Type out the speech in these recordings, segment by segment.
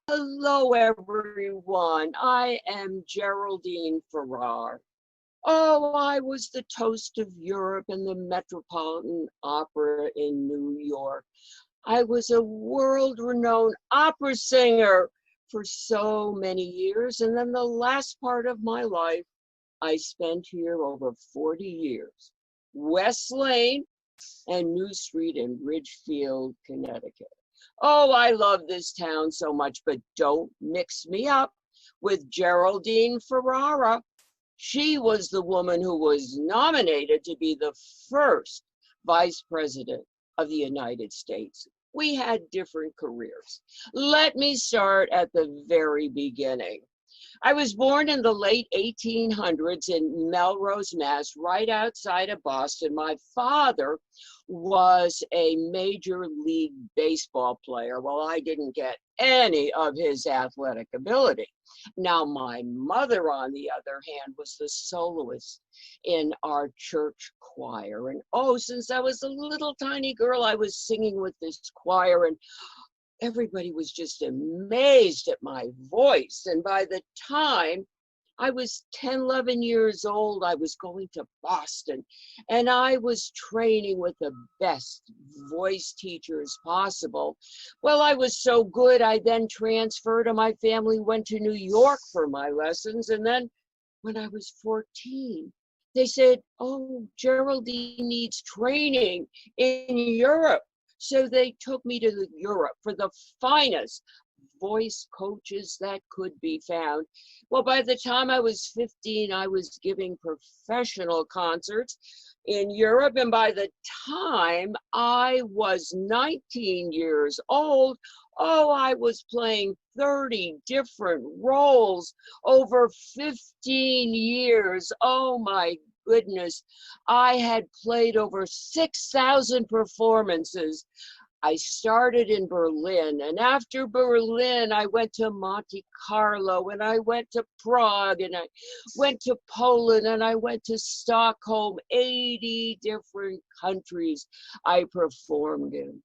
Hello, everyone. I am Geraldine Farrar. Oh, I was the toast of Europe in the Metropolitan Opera in New York. I was a world-renowned opera singer for so many years, and then the last part of my life I spent here over 40 years. West Lane and New Street in Ridgefield, Connecticut. Oh, I love this town so much, but don't mix me up with Geraldine Farrar. She was the woman who was nominated to be the first vice president of the United States. We had different careers. Let me start at the very beginning. I was born in the late 1800s in Melrose, Mass, right outside of Boston. My father was a major league baseball player. Well, I didn't get any of his athletic ability. Now, my mother, on the other hand, was the soloist in our church choir. And oh, since I was a little tiny girl, I was singing with this choir, and everybody was just amazed at my voice. And by the time I was 10, 11 years old, I was going to Boston, and I was training with the best voice teachers possible. Well, I was so good, I then transferred, and my family went to New York for my lessons. And then when I was 14, they said, oh, Geraldine needs training in Europe. So they took me to Europe for the finest voice coaches that could be found. Well, by the time I was 15, I was giving professional concerts in Europe. And by the time I was 19 years old, oh, I was playing 30 different roles over 15 years. Oh my goodness, I had played over 6,000 performances. I started in Berlin, and after Berlin, I went to Monte Carlo, and I went to Prague, and I went to Poland, and I went to Stockholm. 80 different countries I performed in.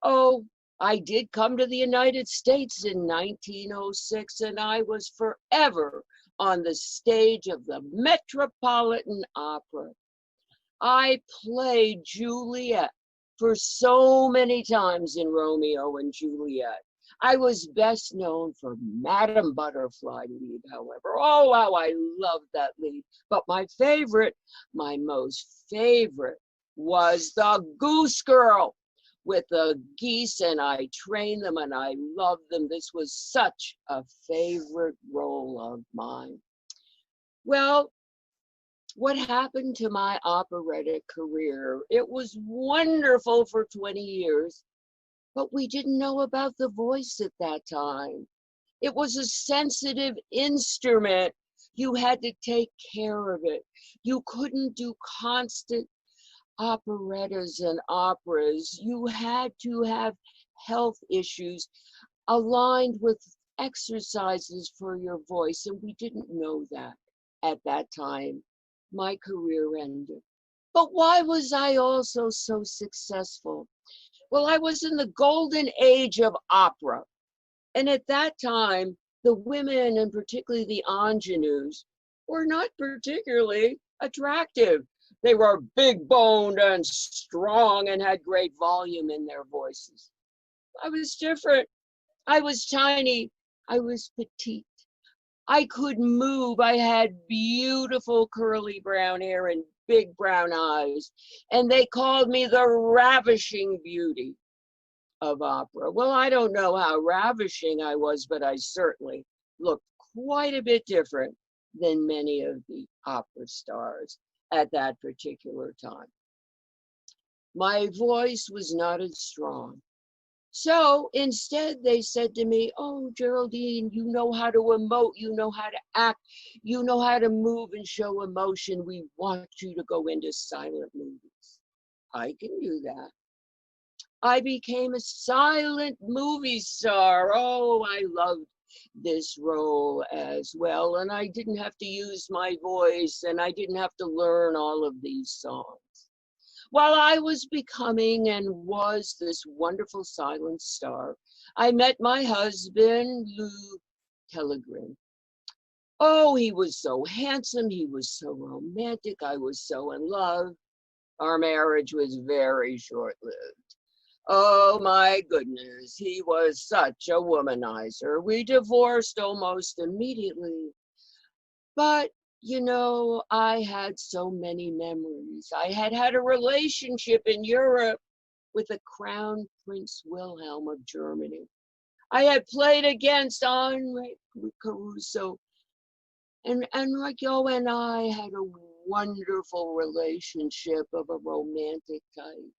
Oh, I did come to the United States in 1906, and I was forever on the stage of the Metropolitan Opera. I played Juliet for so many times in Romeo and Juliet. I was best known for Madame Butterfly lead, however. Oh, how I loved that lead. But my favorite, my most favorite, was the Goose Girl with the geese, and I trained them and I loved them. This was such a favorite role of mine. Well, what happened to my operatic career? It was wonderful for 20 years, but we didn't know about the voice at that time. It was a sensitive instrument. You had to take care of it. You couldn't do constant operettas and operas. You had to have health issues aligned with exercises for your voice, and we didn't know that at that time. My career ended. But why was I also so successful? Well, I was in the golden age of opera. And at that time, the women, and particularly the ingenues, were not particularly attractive. They were big boned and strong and had great volume in their voices. I was different. I was tiny. I was petite. I could move. I had beautiful curly brown hair and big brown eyes. And they called me the ravishing beauty of opera. Well, I don't know how ravishing I was, but I certainly looked quite a bit different than many of the opera stars at that particular time. My voice was not as strong. So instead, they said to me, oh, Geraldine, you know how to emote, you know how to act, you know how to move and show emotion. We want you to go into silent movies. I can do that. I became a silent movie star. Oh, I loved this role as well. And I didn't have to use my voice, and I didn't have to learn all of these songs. While I was becoming and was this wonderful silent star, I met my husband, Lou Telegram. Oh, he was so handsome. He was so romantic. I was so in love. Our marriage was very short-lived. Oh my goodness, he was such a womanizer. We divorced almost immediately. But, you know, I had so many memories. I had had a relationship in Europe with the Crown Prince Wilhelm of Germany. I had played against Henri Caruso, and Enrico and I had a wonderful relationship of a romantic type.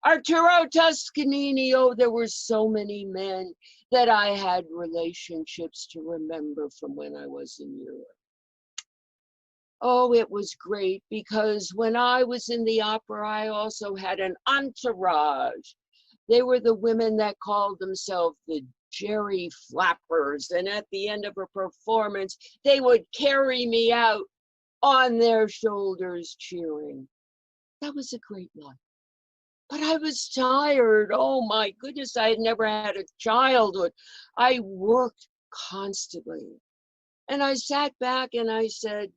Arturo Toscanini, oh, there were so many men that I had relationships to remember from when I was in Europe. Oh, it was great because when I was in the opera, I also had an entourage. They were the women that called themselves the Jerry Flappers, and at the end of a performance, they would carry me out on their shoulders cheering. That was a great life. But I was tired. Oh my goodness, I had never had a childhood. I worked constantly. And I sat back and I said,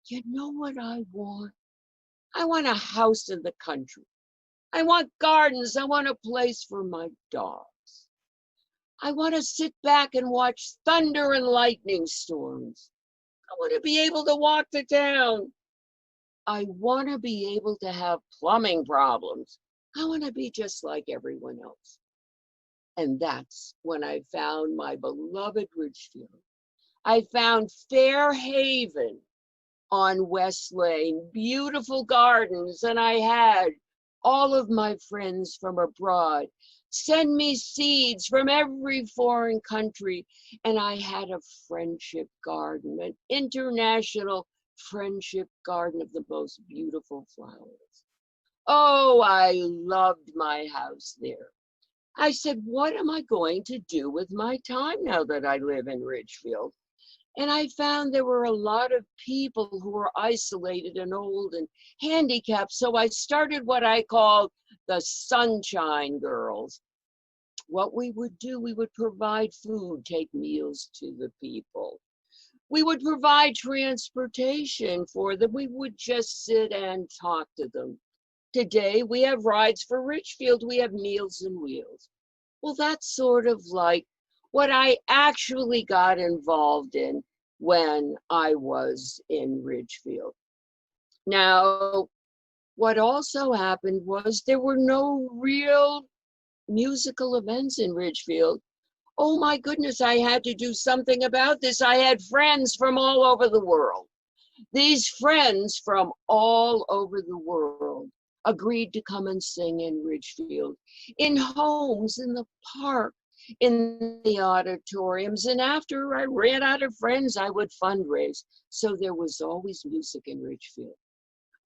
you know what I want? I want a house in the country. I want gardens. I want a place for my dogs. I want to sit back and watch thunder and lightning storms. I want to be able to walk to town. I want to be able to have plumbing problems. I want to be just like everyone else. And that's when I found my beloved Ridgefield. I found Fair Haven on West Lane, beautiful gardens, and I had all of my friends from abroad send me seeds from every foreign country, and I had a friendship garden, an international friendship garden of the most beautiful flowers. Oh, I loved my house there. I said, what am I going to do with my time now that I live in Ridgefield? And I found there were a lot of people who were isolated and old and handicapped. So I started what I called the Sunshine Girls. What we would do, we would provide food, take meals to the people. We would provide transportation for them. We would just sit and talk to them. Today, we have rides for Ridgefield. We have Meals and Wheels. Well, that's sort of like what I actually got involved in when I was in Ridgefield. Now, what also happened was there were no real musical events in Ridgefield. Oh my goodness, I had to do something about this. I had friends from all over the world. These friends from all over the world agreed to come and sing in Ridgefield, in homes, in the park, in the auditoriums. And after I ran out of friends, I would fundraise. So there was always music in Ridgefield.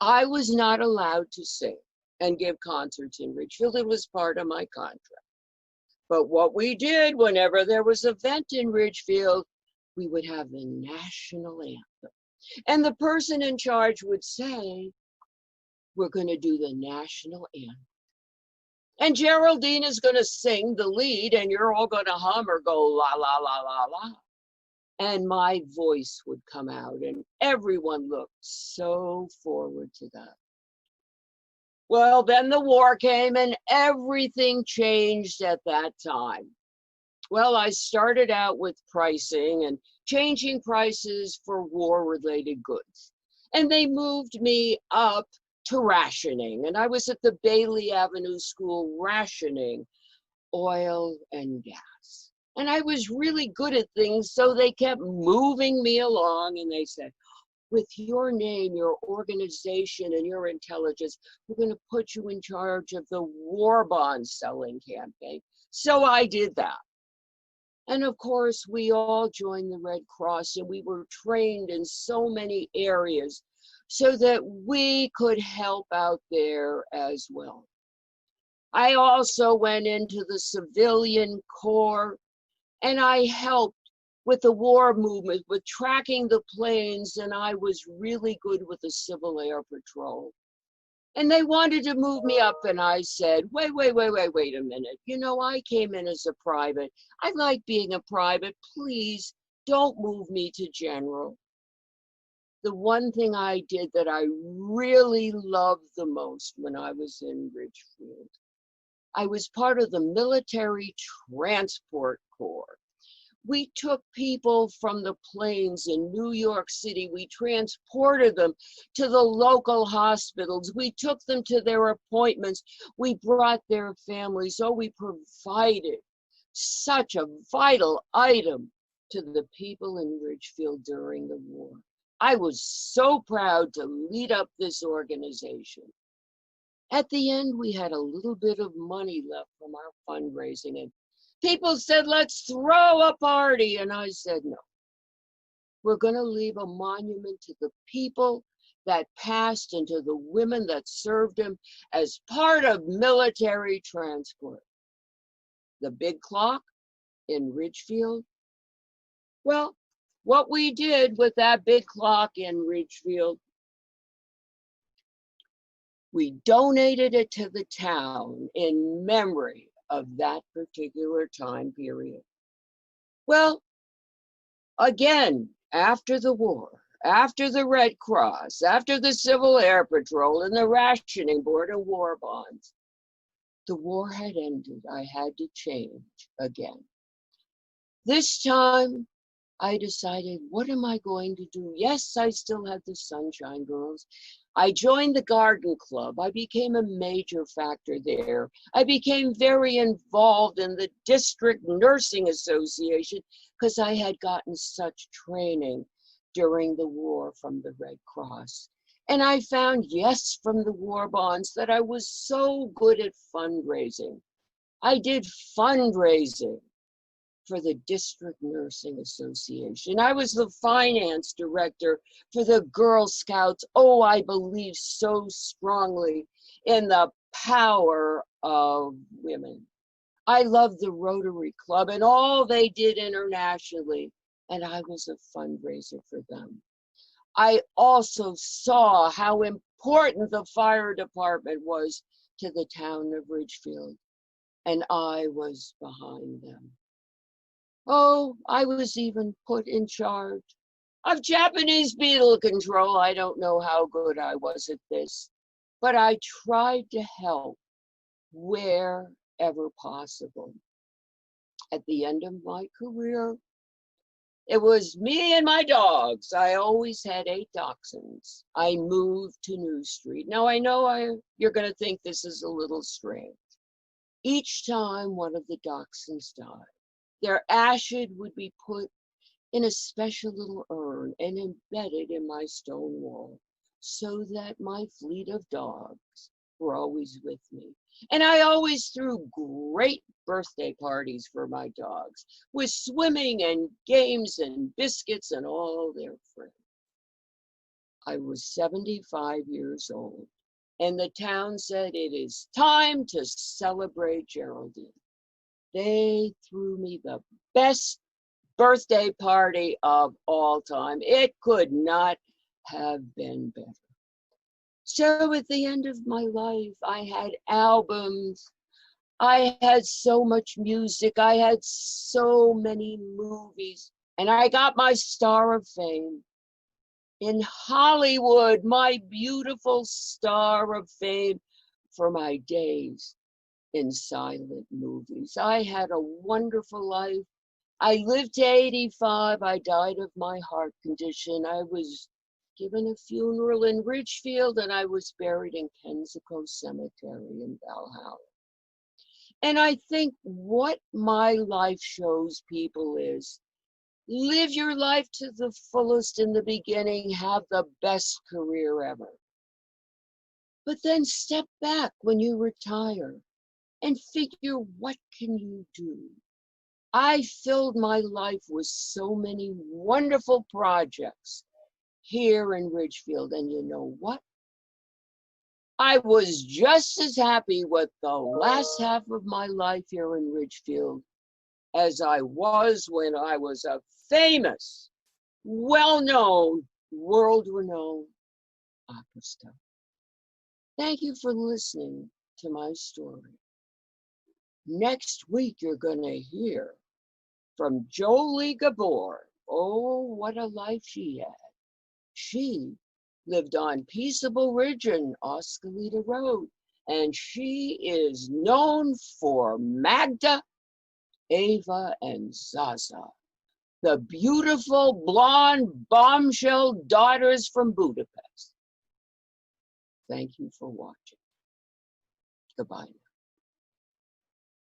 I was not allowed to sing and give concerts in Ridgefield. It was part of my contract. But what we did whenever there was an event in Ridgefield, we would have the national anthem. And the person in charge would say, we're going to do the national anthem. And Geraldine is going to sing the lead, and you're all going to hum or go la, la, la, la, la. And my voice would come out, and everyone looked so forward to that. Well, then the war came, and everything changed at that time. Well, I started out with pricing and changing prices for war-related goods. And they moved me up to rationing. And I was at the Bailey Avenue School rationing oil and gas. And I was really good at things, so they kept moving me along. And they said, with your name, your organization, and your intelligence, we're going to put you in charge of the war bond selling campaign. So I did that. And of course, we all joined the Red Cross, and we were trained in so many areas so that we could help out there as well. I also went into the civilian corps, and I helped with the war movement, with tracking the planes, and I was really good with the Civil Air Patrol. And they wanted to move me up, and I said, wait a minute. You know, I came in as a private. I like being a private. Please don't move me to general. The one thing I did that I really loved the most when I was in Ridgefield, I was part of the military transport corps. We took people from the plains in New York City. We transported them to the local hospitals. We took them to their appointments. We brought their families. Oh, we provided such a vital item to the people in Ridgefield during the war. I was so proud to lead up this organization. At the end, we had a little bit of money left from our fundraising, and people said, let's throw a party. And I said, no, we're going to leave a monument to the people that passed and to the women that served him as part of military transport. The big clock in Ridgefield. Well, what we did with that big clock in Ridgefield, we donated it to the town in memory of that particular time period. Well, again, after the war, after the Red Cross, after the Civil Air Patrol and the Rationing Board and war bonds, the war had ended. I had to change again. This time, I decided, what am I going to do? Yes, I still had the Sunshine Girls. I joined the garden club. I became a major factor there. I became very involved in the district nursing association because I had gotten such training during the war from the Red Cross. And I found, yes, from the war bonds that I was so good at fundraising. I did fundraising for the District Nursing Association. I was the finance director for the Girl Scouts. Oh, I believe so strongly in the power of women. I loved the Rotary Club and all they did internationally, and I was a fundraiser for them. I also saw how important the fire department was to the town of Ridgefield, and I was behind them. Oh, I was even put in charge of Japanese beetle control. I don't know how good I was at this, but I tried to help wherever possible. At the end of my career, it was me and my dogs. I always had 8 dachshunds. I moved to New Street. Now I know you're going to think this is a little strange. Each time one of the dachshunds died, their ashes would be put in a special little urn and embedded in my stone wall so that my fleet of dogs were always with me. And I always threw great birthday parties for my dogs with swimming and games and biscuits and all their friends. I was 75 years old, and the town said, it is time to celebrate Geraldine. They threw me the best birthday party of all time. It could not have been better. So at the end of my life, I had albums. I had so much music. I had so many movies. And I got my Star of Fame. In Hollywood, my beautiful Star of Fame for my days in silent movies. I had a wonderful life. I lived to 85. I died of my heart condition. I was given a funeral in Ridgefield, and I was buried in Kensico Cemetery in Valhalla. And I think what my life shows people is, live your life to the fullest in the beginning, have the best career ever. But then step back when you retire and figure, what can you do? I filled my life with so many wonderful projects here in Ridgefield. And you know what? I was just as happy with the last half of my life here in Ridgefield as I was when I was a famous, well-known, world-renowned opera star. Thank you for listening to my story. Next week, you're going to hear from Jolie Gabor. Oh, what a life she had. She lived on Peaceable Ridge and Oskaleta Road, and she is known for Magda, Ava, and Zaza, the beautiful blonde bombshell daughters from Budapest. Thank you for watching. Goodbye.